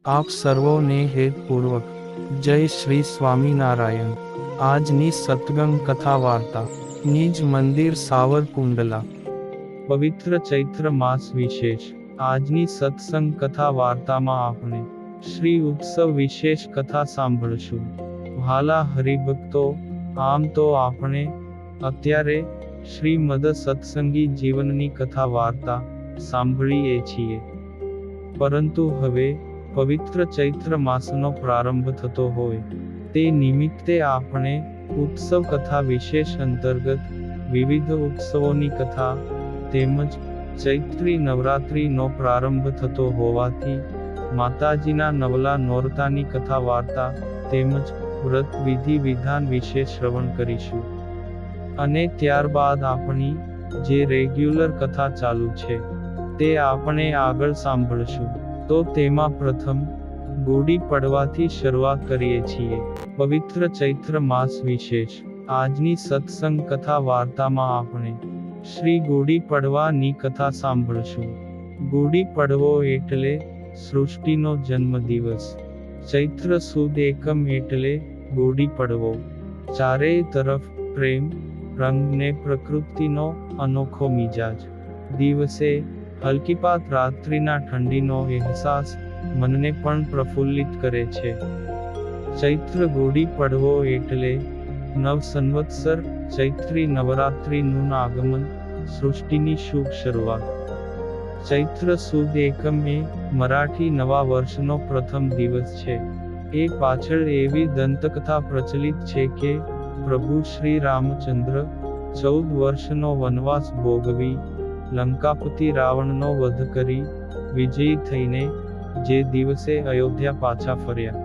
આપ સર્વોને હેતપૂર્વક જય શ્રી સ્વામિનારાયણ। આજની સત્સંગ કથા વાર્તા નિજ મંદિર સાવરકુંડલા। પવિત્ર ચૈત્ર માસ વિશેષ। આજની સત્સંગ કથા વાર્તામાં આપણે શ્રી ઉત્સવ વિશેષ કથા સાંભળશું। વહાલા હરિભક્તો, આમ તો આપણે અત્યારે શ્રીમદ સત્સંગી જીવનની કથા વાર્તા સાંભળીએ છીએ, પરંતુ હવે પવિત્ર ચૈત્ર માસનો પ્રારંભ થતો હોય તે નિમિત્તે આપણે ઉત્સવ કથા વિશેષ અંતર્ગત વિવિધ ઉત્સવોની કથા તેમજ ચૈત્રી નવરાત્રિનો પ્રારંભ થતો હોવાથી માતાજીના નવલા નોરતાની કથા વાર્તા તેમજ વ્રત વિધિ વિધાન વિશે શ્રવણ કરીશું। અને ત્યારબાદ આપણી જે રેગ્યુલર કથા ચાલુ છે તે આપણે આગળ સાંભળશું। તો તેમાં પ્રથમ ગુડી પડવાથી શરૂઆત કરીએ છીએ। પવિત્ર ચૈત્ર માસ વિશેષ। આજની સત્સંગ કથા વાર્તામાં આપણે શ્રી ગુડી પડવાની કથા સાંભળશું। ગુડી પડવો એટલે સૃષ્ટિનો જન્મદિવસ। ચૈત્ર સુદ એકમ એટલે ગુડી પડવો। ચારેય તરફ પ્રેમ રંગ ને પ્રકૃતિનો અનોખો મિજાજ। દિવસે હલકીપાત રાત્રિના ઠંડીનો અહેસાસ મનને પણ પ્રફુલ્લિત કરે છે। ચૈત્ર ગુડી પડવો એટલે નવ સંવત્સર ચૈત્રી નવરાત્રિનું આગમન, સૃષ્ટિની શુભ શરૂઆત। ચૈત્ર સુદ એકમ એ મરાઠી નવા વર્ષનો પ્રથમ દિવસ છે। એ પાછળ એવી દંતકથા પ્રચલિત છે કે પ્રભુ શ્રી રામચંદ્ર 14 વર્ષનો વનવાસ ભોગવી લંકાપતિ રાવણનો વધ કરી વિજયી થઈને જે દિવસે અયોધ્યા પાછા ફર્યા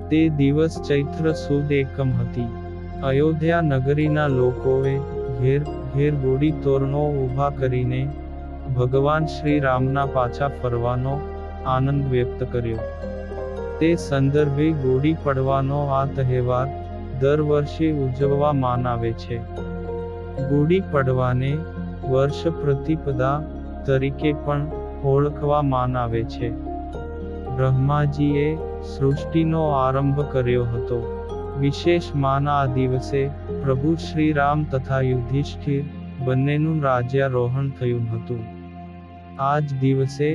તે દિવસ ચૈત્ર સુદ એકમ હતી। અયોધ્યા નગરીના લોકોએ ઘેર ઘેર ગુડી તોરણો ઊભા કરીને ભગવાન શ્રી રામના પાછા ફરવાનો આનંદ વ્યક્ત કર્યો। તે સંદર્ભે ગુડી પડવાનો આ તહેવાર દર વર્ષે ઉજવવામાં આવે છે। ગુડી પડવાને વર્ષ પ્રતિપદા તરીકે પણ ઓળખવામાં આવે છે। બ્રહ્માજીએ સૃષ્ટિનો આરંભ કર્યો હતો। વિશેષ માના આ દિવસે પ્રભુ શ્રી રામ તથા યુધિષ્ઠિર બંનેનું રાજ્યારોહણ થયું હતું। આ જ દિવસે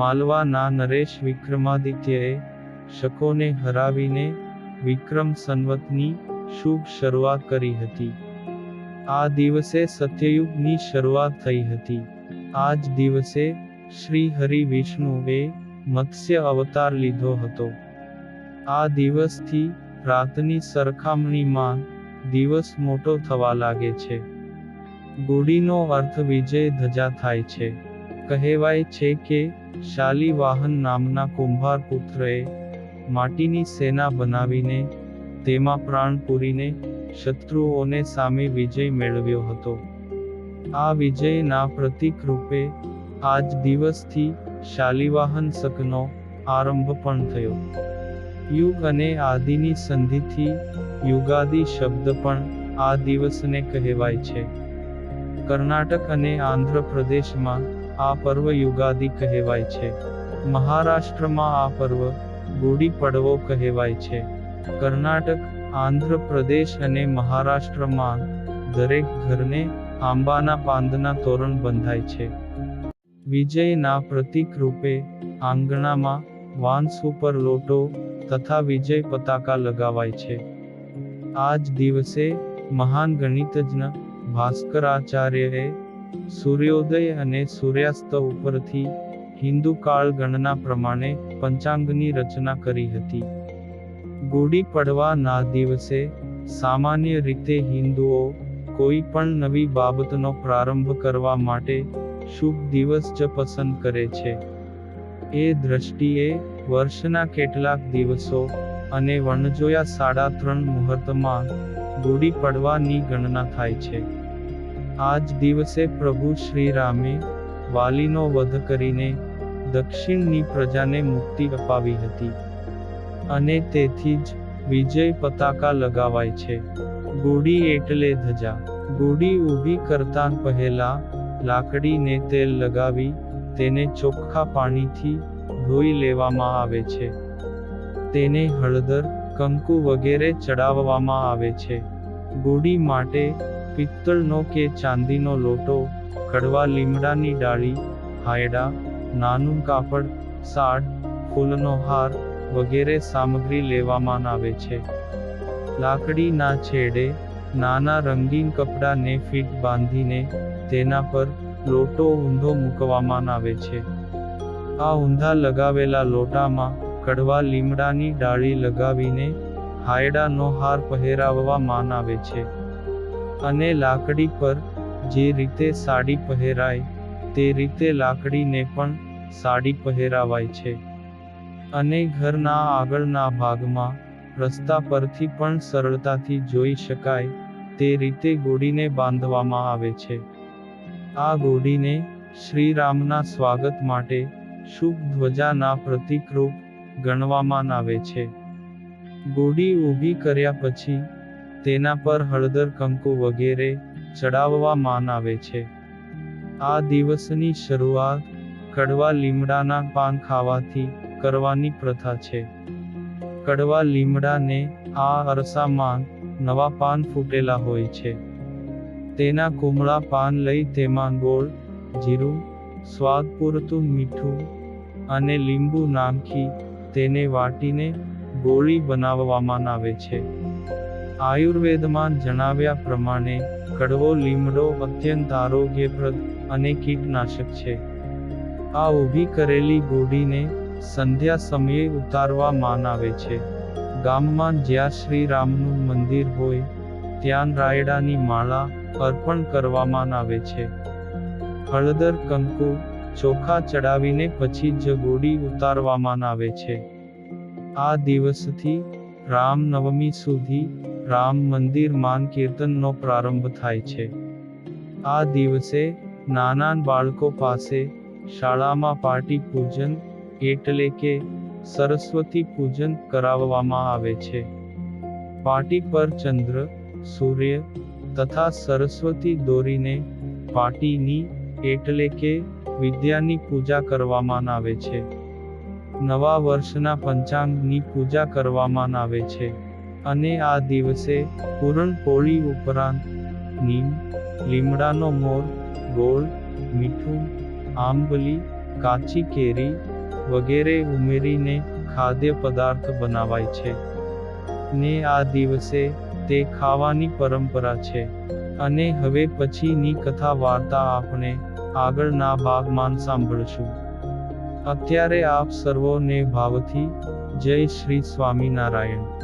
માલવાના નરેશ વિક્રમાદિત્યએ શકોને હરાવીને વિક્રમ સંવતની શુભ શરૂઆત કરી હતી। આ દિવસે સત્યયુગની શરૂઆત થઈ હતી। આ જ દિવસે શ્રી હરિ વિષ્ણુએ મત્સ્ય અવતાર લીધો હતો। આ દિવસથી રાતની સરખામણીમાં દિવસ મોટો થવા લાગે છે। ગુડીનો અર્થ વિજય ધજા થાય છે। કહેવાય છે કે શાલિવાહન નામના કુંભાર પુત્રએ માટીની સેના બનાવીને તેમાં પ્રાણ પૂરીને શત્રુઓને સામે વિજય મેળવ્યો હતો। આ વિજયના પ્રતીક રૂપે આજ દિવસથી શાલિવાહન શકનો આરંભ પણ થયો। યુગ અને આદિની સંધિથી યુગાદિ શબ્દ પણ આ દિવસને કહેવાય છે। કર્ણાટક અને આંધ્ર પ્રદેશમાં આ પર્વ યુગાદિ કહેવાય છે। મહારાષ્ટ્રમાં આ પર્વ ગુડી પડવો કહેવાય છે। કર્ણાટક, આંધ્ર પ્રદેશ અને મહારાષ્ટ્રમાં દરેક ઘરને આંબાના પાંદના તોરણ બંધાય છે। વિજયના પ્રતીક રૂપે આંગણામાં વાંસ ઉપર લોટો તથા વિજય પતાકા લગાવાય છે। આ જ દિવસે મહાન ગણિતજ્ઞ ભાસ્કરાચાર્યએ સૂર્યોદય અને સૂર્યાસ્ત ઉપરથી હિન્દુ કાળ ગણના પ્રમાણે પંચાંગની રચના કરી હતી। ગુડી પડવાના દિવસે સામાન્ય રીતે હિન્દુઓ કોઈ પણ નવી બાબતનો પ્રારંભ કરવા માટે શુભ દિવસ જ પસંદ કરે છે। એ દ્રષ્ટિએ વર્ષના કેટલાક દિવસો અને વણજોયા 3.5 મુહૂર્તમાં ગુડી પડવાની ગણના થાય છે। આ જ દિવસે પ્રભુ શ્રી રામે વાલીનો વધ કરીને દક્ષિણની પ્રજાને મુક્તિ અપાવી હતી અને તેથી જ વિજય પતાકા લગાવાય છે। ગુડી એટલે ધજા। ગુડી ઊભી કરતાં પહેલા લાકડીને તેલ લગાવી તેને ચોખ્ખા પાણીથી ધોઈ લેવામાં આવે છે. તેને હળદર, કંકુ વગેરે ચડાવવામાં આવે છે. ગુડી માટે પિત્તળનો કે ચાંદીનો લોટો, કડવા લીમડાની ડાળી, હાયડા, નાનું કાપડ, સાડ, ફૂલનો હાર વગેરે સામગ્રી લેવામાં આવે છે. લાકડીના છેડે નાના રંગીન કપડાને ફીટ બાંધીને તેના પર લોટો ઊંધો મૂકવામાં આવે છે. આ ઊંધા લગાવેલા લોટામાં કડવા લીમડાની ડાળી લગાવીને હાયડાનો હાર પહેરાવવામાં આવે છે. અને લાકડી પર જે રીતે સાડી પહેરાય તે રીતે લાકડીને પણ સાડી પહેરાવાય છે. અને ઘરના આગળના ભાગમાં રસ્તા પરથી પણ સરળતાથી જોઈ શકાય તે રીતે ગોળીને બાંધવામાં આવે છે. આ ગોળીને શ્રીરામના સ્વાગત માટે શુભ ધ્વજાના પ્રતીકરૂપ ગણવામાં આવે છે. ગોળી ઊભી કર્યા પછી તેના પર હળદર, કંકુ વગેરે ચડાવવામાં આવે છે. આ દિવસની શરૂઆત કડવા લીમડાના પાન ખાવાથી કરવાની પ્રથા છે. કડવા લીમડાને આ અરસામાં નવા પાન ફૂટેલા હોય છે. તેના કુમળા પાન લઈ તેમાં ગોળ, જીરું, સ્વાદ પૂરતું મીઠું અને લીંબુ નાખી તેને વાટીને ગોળી બનાવવામાં આવે છે. આયુર્વેદમાં જણાવ્યા પ્રમાણે કડવો લીમડો અત્યંત આરોગ્યપ્રદ અને કીટનાશક છે. આ ઊભી કરેલી ગોળીને સંધ્યા સમયે ઉતારવામાં આવે છે. ગામમાં જ્યાં શ્રીરામનું મંદિર હોય ત્યાં રાયડાની માળા અર્પણ કરવામાં આવે છે. હળદર, કંકુ, ચોખા ચડાવીને પછી જ ગોળી ઉતારવામાં આવે છે. આ દિવસથી રામનવમી સુધી રામ મંદિરમાં કીર્તનનો પ્રારંભ થાય છે. આ દિવસે નાના બાળકો પાસે શાળામાં પાટી પૂજન એટલે કે સરસ્વતી પૂજન કરાવવામાં આવે છે. પાટી પર ચંદ્ર, સૂર્ય તથા સરસ્વતી દોરીને પાટીની એટલે કે વિદ્યાની પૂજા કરવામાં આવે છે. નવા વર્ષના પંચાંગની પૂજા કરવામાં આવે છે. અને આ દિવસે પૂરણપોળી ઉપરાંત નીમ, લીમડાનો મોર, ગોળ, મીઠું, આંબલી, કાચી કેરી વગેરે ઉમેરીને ખાદ્ય પદાર્થ બનાવાય છે. ને આ દિવસે તે ખાવાની પરંપરા છે. અને હવે પછીની કથા વાર્તા આપણે આગળના ભાગમાં સાંભળશું. અત્યારે આપ સર્વોને ભાવથી જય શ્રી સ્વામિનારાયણ.